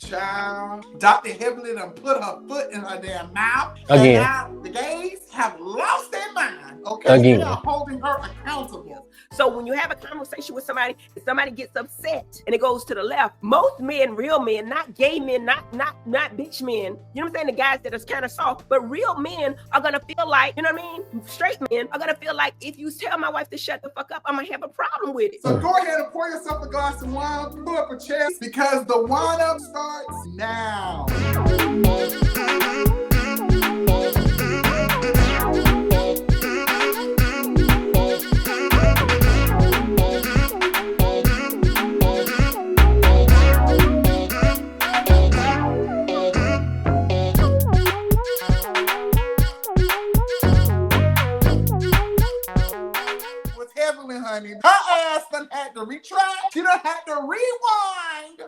Child, Dr. Heavenly done put her foot in her damn mouth. Again. And now the gays have lost their mind. Okay, Again. they are holding her accountable. So when you have a conversation with somebody, if somebody gets upset and it goes to the left, most men, real men, not gay men, not bitch men, you know what I'm saying? The guys that are kind of soft, but real men are gonna feel like, you know what I mean? Straight men are gonna feel like if you tell my wife to shut the fuck up, I'm gonna have a problem with it. So go ahead and pour yourself a glass of wine, pull up a chair, because the wine up starts now. Honey, her ass done had to retract. She done had to rewind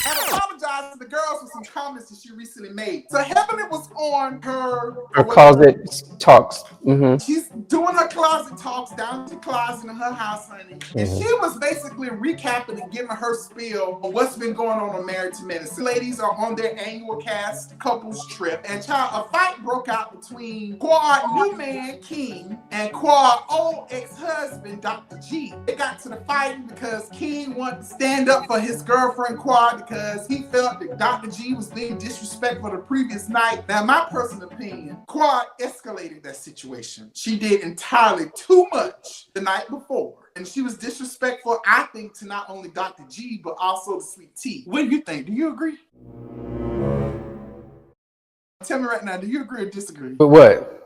and apologize to the girls for some comments that she recently made. So Heavenly was on her closet talks. Mm-hmm. She's doing her closet talks down to the closet in her house, honey. Mm-hmm. And she was basically recapping and giving her spiel on what's been going on Married to Medicine. Ladies are on their annual cast couples trip, and child, a fight broke out between Quad new man King and Quad old ex-husband Dr. G. It got to the fighting because King wanted to stand up for his girlfriend Quad because he felt that Dr. G was being disrespectful the previous night. Now, my personal opinion, Quad escalated that situation. She did entirely too much the night before. And she was disrespectful, I think, to not only Dr. G, but also the Sweet Tea. What do you think? Do you agree? Tell me right now, do you agree or disagree? But what?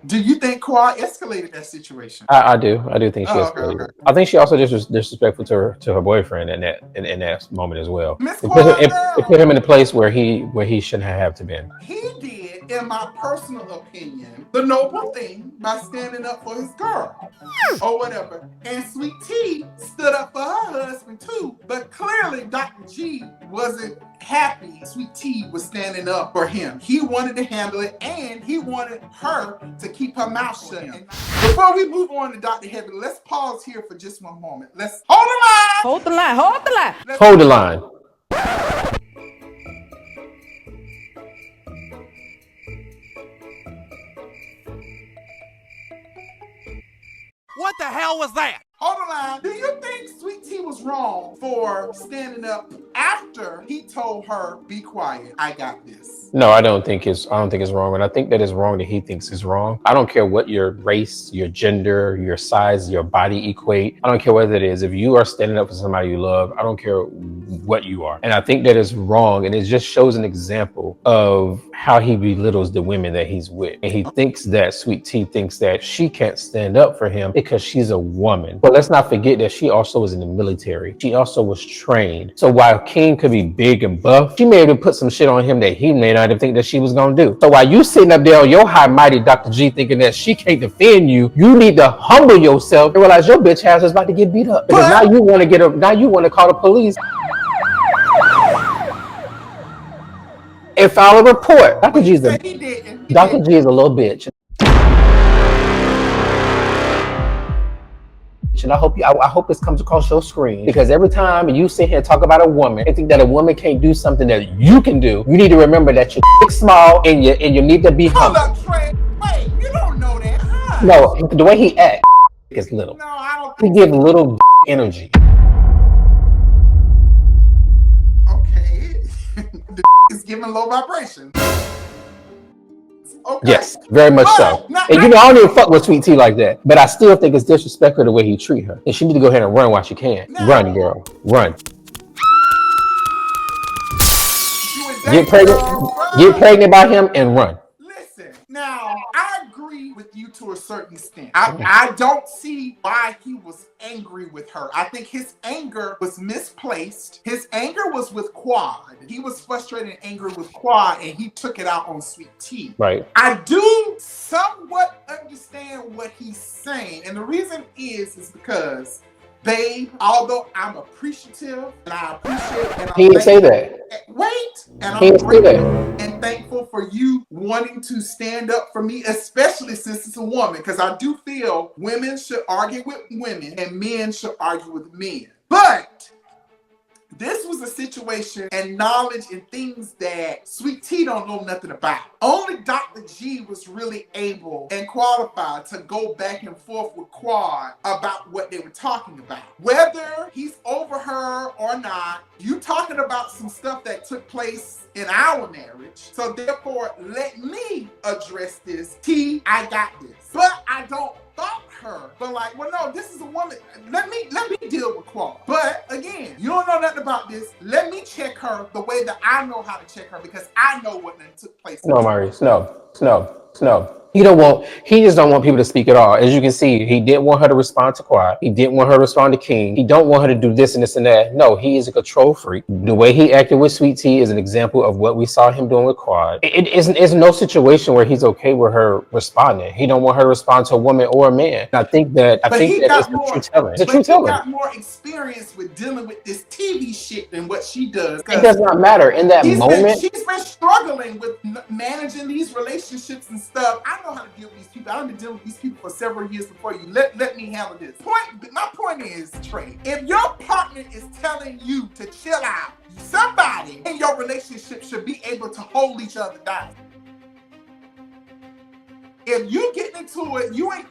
Do you think Quad escalated that situation? I do. I do think she escalated. Okay. I think she also just was disrespectful to her boyfriend in that moment as well. It put him in a place where he shouldn't have to been. He did, in my personal opinion, the noble thing by standing up for his girl or whatever. And Sweet Tea stood up for her husband too. But clearly Dr. G wasn't happy Sweet Tea was standing up for him. He wanted to handle it, and he wanted her to keep her mouth shut. And before we move on to Dr. Heaven, let's pause here for just one moment. Let's hold the line. Hold the line. Hold the line. Hold the line. What the hell was that? Hold the line. Do you think Sweet Tea was wrong for standing up after he told her, "Be quiet, I got this"? No, I don't think it's wrong, and I think that it's wrong that he thinks it's wrong. I don't care what your race, your gender, your size, your body equate. I don't care what it is. If you are standing up for somebody you love, I don't care what you are. And I think that is wrong, and it just shows an example of how he belittles the women that he's with. And he thinks that Sweet Tea thinks that she can't stand up for him because she's a woman. But let's not forget that she also was in the military. She also was trained. So while King could be big and buff, she may have put some shit on him that he may not have think that she was gonna do. So while you sitting up there on your high mighty Dr. G thinking that she can't defend you, you need to humble yourself and realize your bitch ass is about to get beat up. Because now you want to call the police and file a report. Dr. G is a little bitch. And I hope this comes across your screen, because every time you sit here and talk about a woman and think that a woman can't do something that you can do, you need to remember that you're small and you need to be humble. Hold up, Trey. Wait, you don't know that, huh? No, the way he acts is little. No, I don't. He gives little energy. Okay, the is giving low vibration. Okay. Yes, very much so. And I don't even fuck with Sweet Tea like that. But I still think it's disrespectful the way he treat her. And she need to go ahead and run while she can. Run, girl. Run. Get pregnant by him and run. Listen, now, I agree with you to a certain extent. I don't see why he was angry with her. I think his anger was misplaced. His anger was with Quad. He was frustrated and angry with Quad, and he took it out on Sweet Tea. Right. I do somewhat understand what he's saying, and the reason is because, babe, although I'm appreciative and I appreciate, and he didn't say that. Wait, and I'm grateful and thankful for you wanting to stand up for me, especially since it's a woman, because I do feel women should argue with women and men should argue with men. But This was a situation and knowledge and things that Sweet Tea don't know nothing about. Only Dr. G was really able and qualified to go back and forth with Quad about what they were talking about. Whether he's over her or not, you talking about some stuff that took place in our marriage. So therefore, let me address this. T, I got this. But I don't fuck her. But like, well, no, this is a woman. Let me deal with Quad. But again, you don't know nothing about this. Let me check her the way that I know how to check her because I know what took place. No, Maurice, no. He just don't want people to speak at all. As you can see, he didn't want her to respond to Quad. He didn't want her to respond to King. He don't want her to do this and this and that. No, he is a control freak. The way he acted with Sweet Tea is an example of what we saw him doing with Quad. It's no situation where he's okay with her responding. He don't want her to respond to a woman or a man. And I think that it's the truth telling. It's a truth telling. He got more experience with dealing with this TV shit than what she does. It does not matter in that moment. She's been struggling with managing these relationships and stuff. I know how to deal with these people. I've been dealing with these people for several years before you. Let me handle this. My point is, Trey, if your partner is telling you to chill out, somebody in your relationship should be able to hold each other down. If you get into it, you and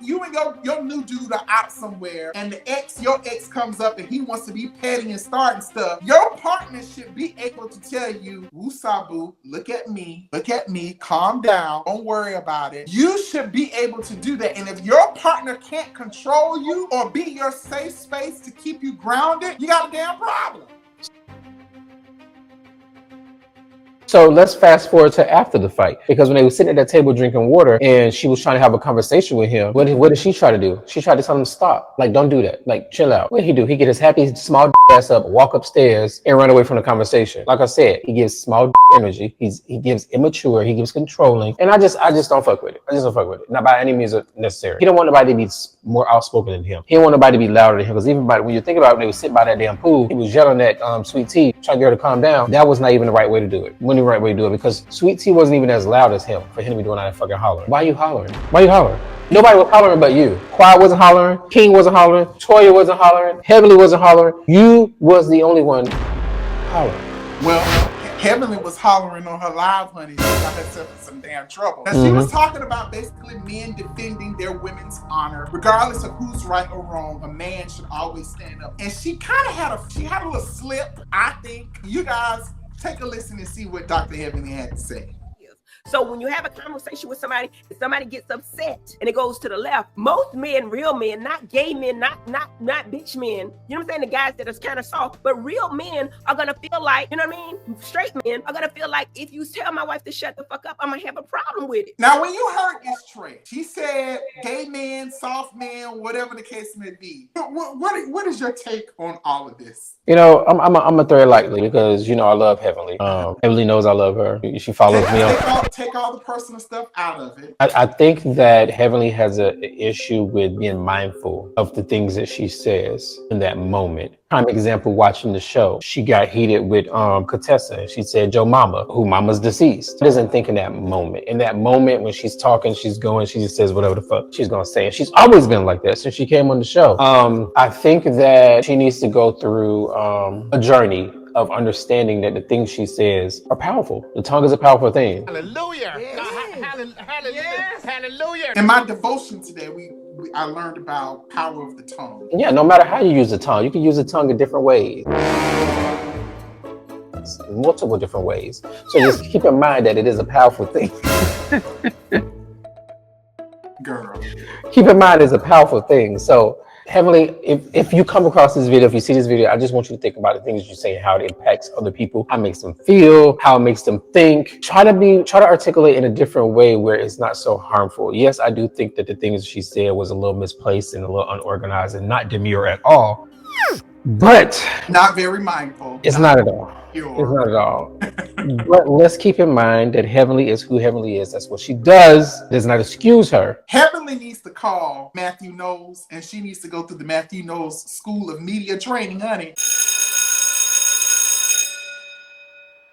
your new dude are out somewhere, and your ex comes up and he wants to be petty and starting stuff, your partner should be able to tell you, "Woo-sabu, look at me, calm down, don't worry about it." You should be able to do that. And if your partner can't control you or be your safe space to keep you grounded, you got a damn problem. So let's fast forward to after the fight, because when they were sitting at that table drinking water and she was trying to have a conversation with him, what did she try to do? She tried to tell him to stop. Like, don't do that. Like, chill out. What did he do? He get his happy small ass up, walk upstairs and run away from the conversation. Like I said, he gives small energy. He gives immature. He gives controlling. And I just don't fuck with it. I just don't fuck with it. Not by any means necessary. He don't want nobody to be more outspoken than him. He don't want nobody to be louder than him. Because even when you think about it, when they were sitting by that damn pool, he was yelling at Sweet Tea, trying to get her to calm down. That was not even the right way to do it. Wasn't the right way to do it, because Sweet Tea wasn't even as loud as him for him to be doing all that fucking hollering. Why you hollering? Nobody was hollering but you. Quiet wasn't hollering. King wasn't hollering. Toya wasn't hollering. Heavenly wasn't hollering. You was the only one hollering. Well, Heavenly was hollering on her live, honey. She got herself in some damn trouble. Now, she was talking about basically men defending their women's honor. Regardless of who's right or wrong, a man should always stand up. And she kind of had a little slip, I think. You guys take a listen and see what Dr. Heavenly had to say. So when you have a conversation with somebody, and somebody gets upset and it goes to the left, most men, real men, not gay men, not bitch men, you know what I'm saying? The guys that are kind of soft, but real men are gonna feel like, you know what I mean? Straight men are gonna feel like, if you tell my wife to shut the fuck up, I'm gonna have a problem with it. Now, when you heard this Trey, she said gay men, soft men, whatever the case may be. What is your take on all of this? You know, I'm gonna throw it lightly because, you know, I love Heavenly. Heavenly knows I love her. She follows me on. Take all the personal stuff out of it. I think that Heavenly has an issue with being mindful of the things that she says in that moment. Prime example, watching the show, she got heated with Contessa. She said, "Joe Mama," who Mama's deceased. She doesn't think in that moment. In that moment when she's talking, she just says whatever the fuck she's gonna say. And she's always been like that since she came on the show. I think that she needs to go through a journey of understanding that the things she says are powerful. The tongue is a powerful thing. Hallelujah. Hallelujah. In my devotion today, I learned about power of the tongue. Yeah, no matter how you use the tongue, you can use the tongue in different ways. Multiple different ways. So just keep in mind that it is a powerful thing. Girl. Keep in mind it's a powerful thing. So Heavenly, if you come across this video, if you see this video, I just want you to think about the things you say, how it impacts other people, how it makes them feel, how it makes them think. Try to articulate in a different way where it's not so harmful. Yes, I do think that the things she said was a little misplaced and a little unorganized and not demure at all, but not very mindful. It's not at all. It's not at all. But let's keep in mind that Heavenly is who Heavenly is. That's what she does. Does not excuse her. Heavenly needs to call Matthew Knowles, and she needs to go through the Matthew Knowles School of Media Training, honey.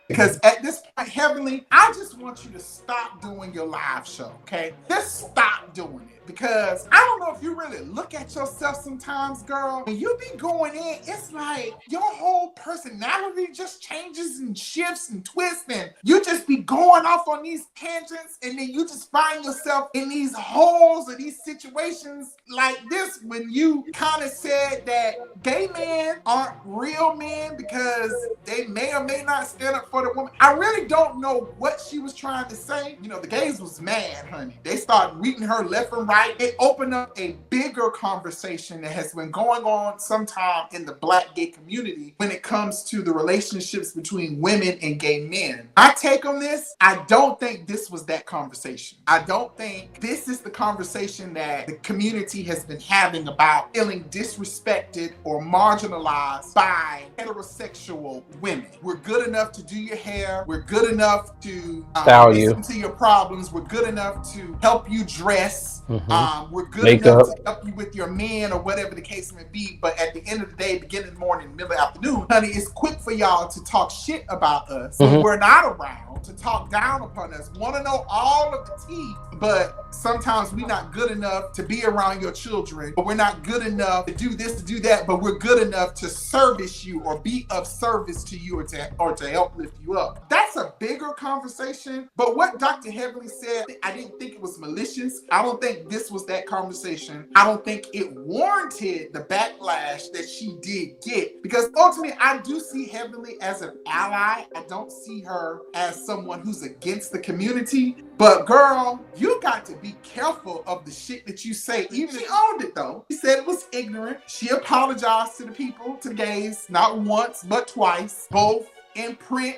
Because at this point, Heavenly, I just want you to stop doing your live show, okay? Just stop doing it. Because I don't know if you really look at yourself sometimes, girl. When you be going in, it's like your whole personality just changes and shifts and twists, and you just be going off on these tangents, and then you just find yourself in these holes or these situations like this when you kind of said that gay men aren't real men because they may or may not stand up for the woman. I really don't know what she was trying to say. You know, the gays was mad, honey. They started reading her left and right. It opened up a bigger conversation that has been going on sometime in the Black gay community when it comes to the relationships between women and gay men. My take on this, I don't think this was that conversation. I don't think this is the conversation that the community has been having about feeling disrespected or marginalized by heterosexual women. We're good enough to do your hair. We're good enough to listen to your problems. We're good enough to help you dress. We're good enough to help you with your men or whatever the case may be. But at the end of the day, beginning of the morning, middle of the afternoon, honey, it's quick for y'all to talk shit about us when we're not around, to talk down upon us, want to know all of the tea. But sometimes we're not good enough to be around your children, but we're not good enough to do this, to do that, but we're good enough to service you or be of service to you or to help lift you up. That's a bigger conversation. But what Dr. Heavenly said, I didn't think it was malicious. I don't think this was that conversation. I don't think it warranted the backlash that she did get, because ultimately I do see Heavenly as an ally. I don't see her as someone who's against the community. But girl, you got to be careful of the shit that you say. Even she owned it though. She said it was ignorant. She apologized to the people, to the gays, not once, but twice, both in print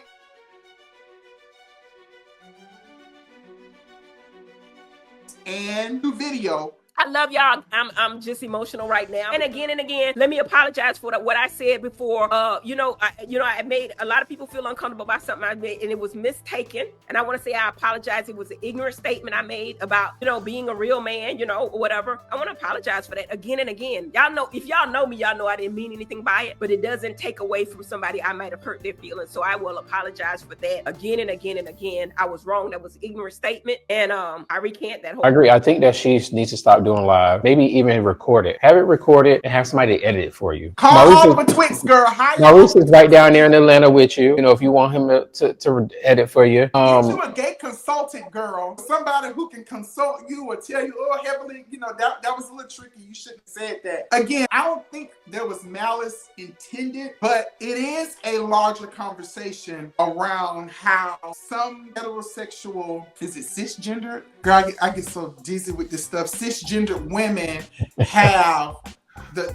and through video. I love y'all. I'm just emotional right now. And again, let me apologize for what I said before. I made a lot of people feel uncomfortable about something I made, and it was mistaken. And I want to say I apologize. It was an ignorant statement I made about, being a real man, or whatever. I want to apologize for that again and again. Y'all know, if y'all know me, y'all know I didn't mean anything by it, but it doesn't take away from somebody I might have hurt their feelings. So I will apologize for that again and again and again. I was wrong. That was an ignorant statement. And I recant that whole. I agree. I think that she needs to stop doing live, maybe even record it. Have it recorded and have somebody edit it for you. Call Oliver Twix, girl. Maurice is right down there in Atlanta with you. If you want him to edit for you. Get you a gay consultant, girl. Somebody who can consult you or tell you, oh, Heavenly, that was a little tricky. You shouldn't have said that. Again, I don't think there was malice intended, but it is a larger conversation around how some heterosexual, is it cisgender? Girl, I get so dizzy with this stuff. Cisgender women have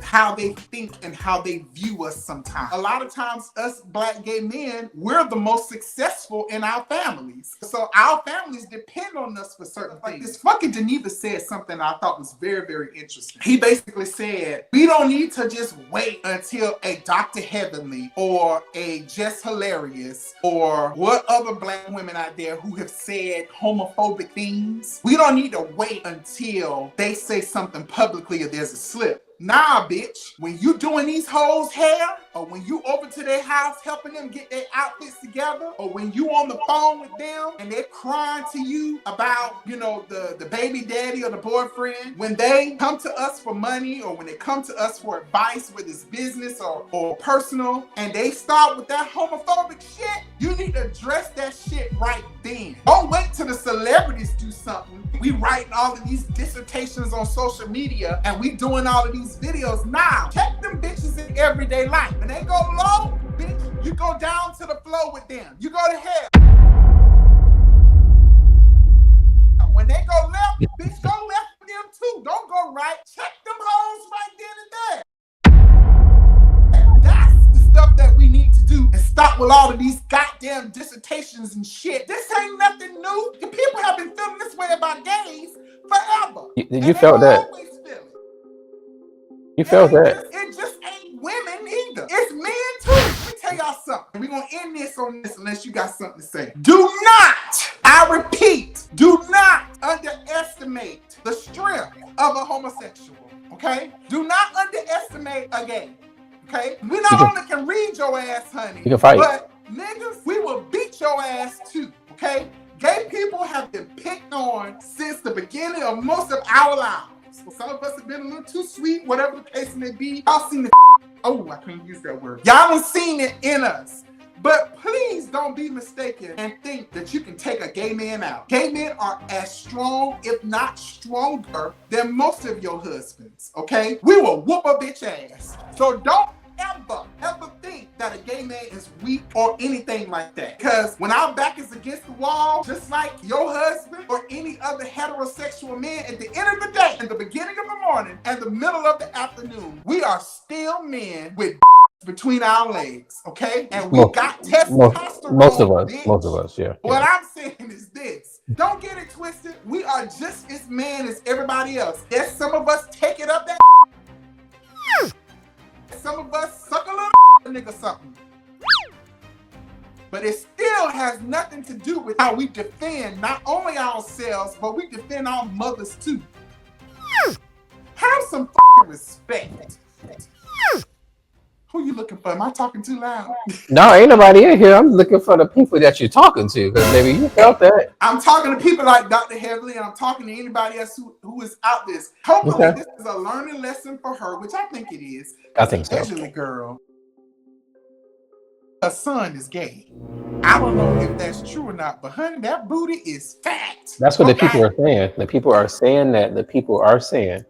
how they think and how they view us sometimes. A lot of times us Black gay men, we're the most successful in our families. So our families depend on us for certain things. Like this fucking Geneva said something I thought was very, very interesting. He basically said, we don't need to just wait until a Dr. Heavenly or a Just Hilarious or what other Black women out there who have said homophobic things. We don't need to wait until they say something publicly or there's a slip. Nah, bitch. When you doing these hoes' hair, or when you over to their house helping them get their outfits together, or when you on the phone with them and they're crying to you about, the baby daddy or the boyfriend, when they come to us for money or when they come to us for advice, whether it's business or personal, and they start with that homophobic shit, you need to address that shit right then. Don't wait till the celebrities do something. We writing all of these dissertations on social media and we doing all of these videos. Now, check them bitches in everyday life. When they go low, bitch, you go down to the floor with them. You go to hell. When they go left, bitch, go left with them too. Don't go right. Check them hoes right then and there. That's the stuff that we need to do and stop with all of these goddamn dissertations and shit. This ain't nothing new. The people have been feeling this way about gays forever. You felt that? You felt that? It just ain't women either. It's men too. Let me tell y'all something. We're going to end this on this unless you got something to say. Do not, I repeat, do not underestimate the strength of a homosexual, okay? Do not underestimate a gay, okay? We not only can read your ass, honey, you can fight. But niggas, we will beat your ass too. okay? Gay people have been picked on since the beginning of most of our lives. Some of us have been a little too sweet, whatever the case may be. Y'all seen the I couldn't use that word. Y'all done seen it in us. But please don't be mistaken and think that you can take a gay man out. Gay men are as strong, if not stronger, than most of your husbands, okay? We will whoop a bitch ass. So don't ever think that a gay man is weak or anything like that. Because when our back is against the wall, just like your husband or any other heterosexual man, at the end of the day, in the beginning of the morning and the middle of the afternoon, we are still men with between our legs, okay? And we got testosterone. Most of us, yeah. What I'm saying is this. Don't get it twisted. We are just as man as everybody else. Yes, some of us take it up that some of us suck a little nigga something. But it still has nothing to do with how we defend not only ourselves, but we defend our mothers too. Have some respect. Who you looking for? Am I talking too loud? No, ain't nobody in here. I'm looking for the people that you're talking to, because maybe you felt that. I'm talking to people like Dr. Heavily, and I'm talking to anybody else who is out this. Hopefully, This is a learning lesson for her, which I think it is. I think so. Especially girl. Her son is gay. I don't know if that's true or not, but honey, that booty is fat. That's what the people are saying. The people are saying that. The people are saying.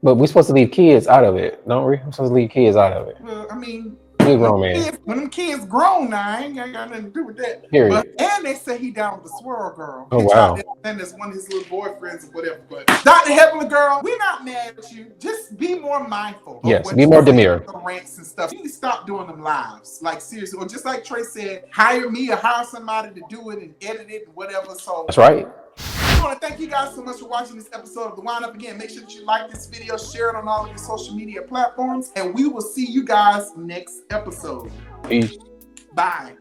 But we're supposed to leave kids out of it, don't we? We're supposed to leave kids out of it. Well, I mean, we're grown, man. When them kids grown now, I ain't got nothing to do with that. Period. And they say he down with the swirl girl. Oh, wow. And that's one of his little boyfriends or whatever. But Dr. Heavenly girl, we're not mad at you. Just be more mindful. Yes, be more demure. Rants and stuff. You need to stop doing them lives. Like, seriously. Or just like Trey said, hire me or hire somebody to do it and edit it and whatever. So that's right. I want to thank you guys so much for watching this episode of The Wind Up. Again, make sure that you like this video, share it on all of your social media platforms, and we will see you guys next episode. Peace. Bye.